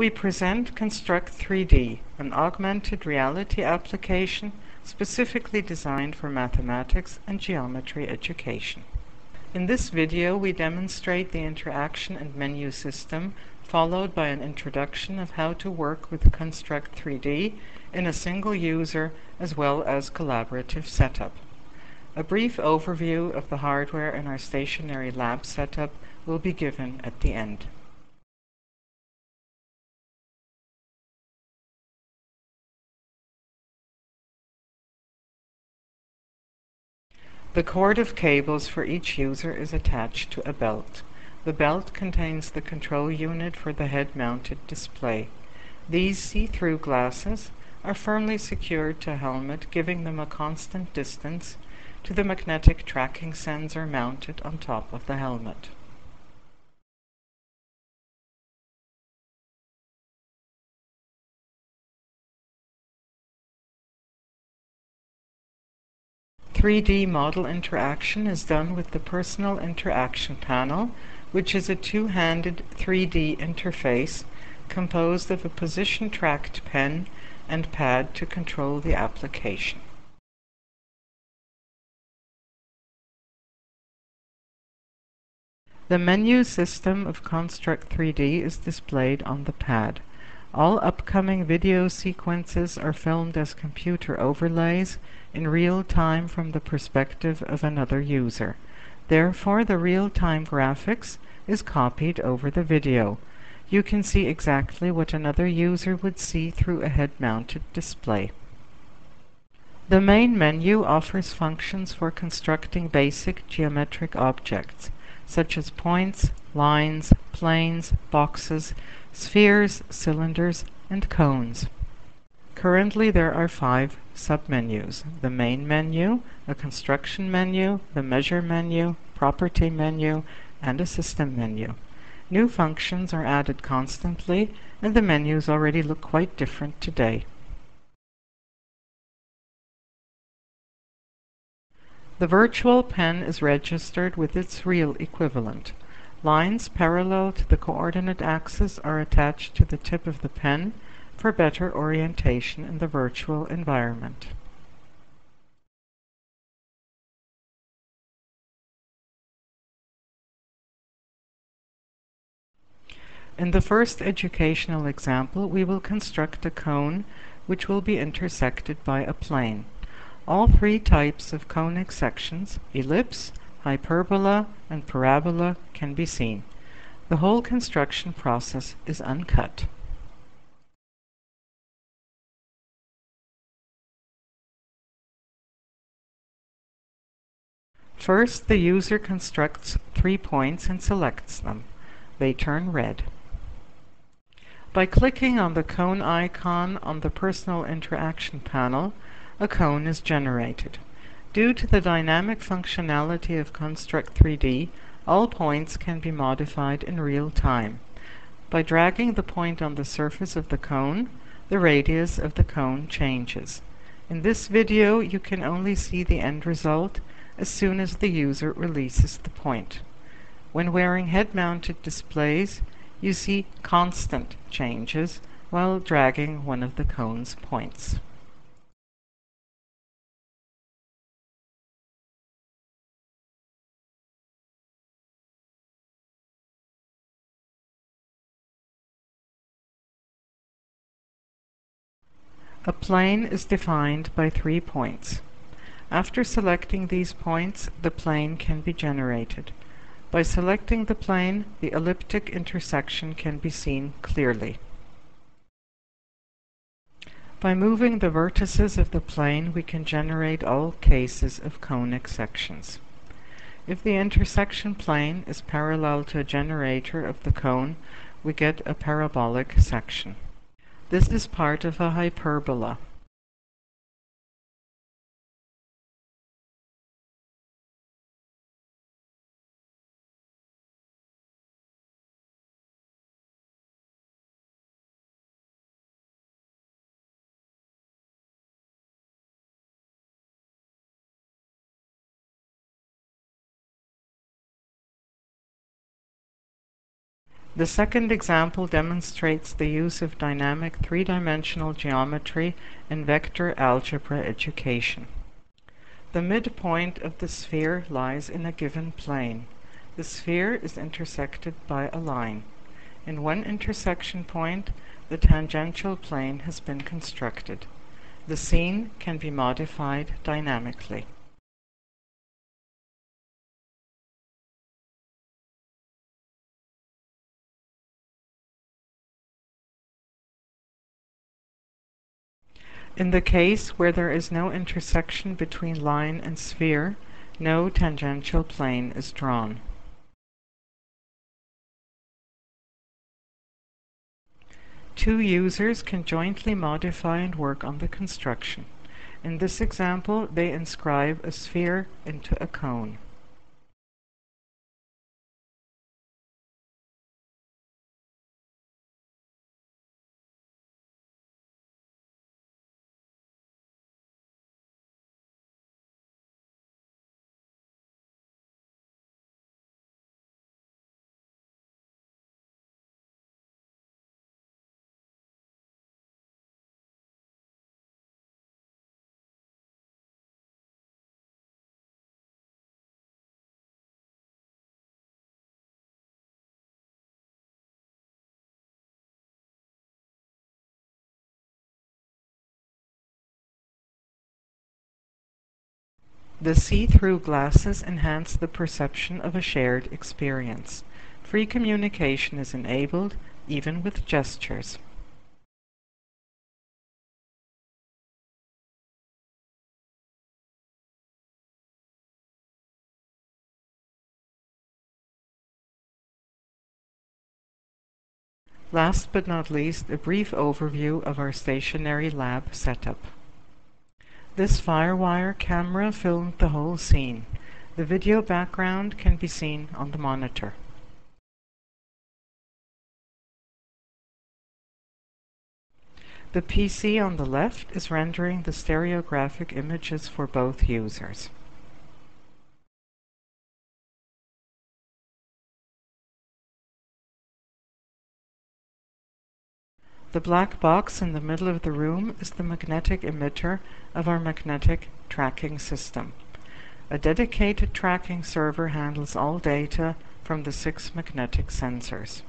We present Construct3D, an augmented reality application specifically designed for mathematics and geometry education. In this video, we demonstrate the interaction and menu system, followed by an introduction of how to work with Construct3D in a single user as well as collaborative setup. A brief overview of the hardware in our stationary lab setup will be given at the end. The cord of cables for each user is attached to a belt. The belt contains the control unit for the head-mounted display. These see-through glasses are firmly secured to a helmet, giving them a constant distance to the magnetic tracking sensor mounted on top of the helmet. "3D model interaction is done with the Personal Interaction Panel, which is a two-handed 3D interface composed of a position-tracked pen and pad to control the application. The menu system of Construct3D is displayed on the pad. All upcoming video sequences are filmed as computer overlays in real time from the perspective of another user. Therefore, the real-time graphics is copied over the video. You can see exactly what another user would see through a head-mounted display. The main menu offers functions for constructing basic geometric objects, such as points, lines, planes, boxes, spheres, cylinders, and cones. Currently there are 5 submenus: the main menu, a construction menu, the measure menu, property menu, and a system menu. New functions are added constantly, and the menus already look quite different today. The virtual pen is registered with its real equivalent. Lines parallel to the coordinate axis are attached to the tip of the pen for better orientation in the virtual environment. In the first educational example, we will construct a cone which will be intersected by a plane. All 3 types of conic sections, ellipse, hyperbola, and parabola, can be seen. The whole construction process is uncut. First, the user constructs 3 points and selects them. They turn red. By clicking on the cone icon on the Personal Interaction Panel, a cone is generated. Due to the dynamic functionality of Construct3D, all points can be modified in real time. By dragging the point on the surface of the cone, the radius of the cone changes. In this video, you can only see the end result as soon as the user releases the point. When wearing head-mounted displays, you see constant changes while dragging one of the cone's points. A plane is defined by 3 points. After selecting these points, the plane can be generated. By selecting the plane, the elliptic intersection can be seen clearly. By moving the vertices of the plane, we can generate all cases of conic sections. If the intersection plane is parallel to a generator of the cone, we get a parabolic section. This is part of a hyperbola. The second example demonstrates the use of dynamic three-dimensional geometry in vector algebra education. The midpoint of the sphere lies in a given plane. The sphere is intersected by a line. In one intersection point, the tangential plane has been constructed. The scene can be modified dynamically. In the case where there is no intersection between line and sphere, no tangential plane is drawn. Two users can jointly modify and work on the construction. In this example, they inscribe a sphere into a cone. The see-through glasses enhance the perception of a shared experience. Free communication is enabled, even with gestures. Last but not least, a brief overview of our stationary lab setup. This FireWire camera filmed the whole scene. The video background can be seen on the monitor. The PC on the left is rendering the stereographic images for both users. The black box in the middle of the room is the magnetic emitter of our magnetic tracking system. A dedicated tracking server handles all data from the 6 magnetic sensors.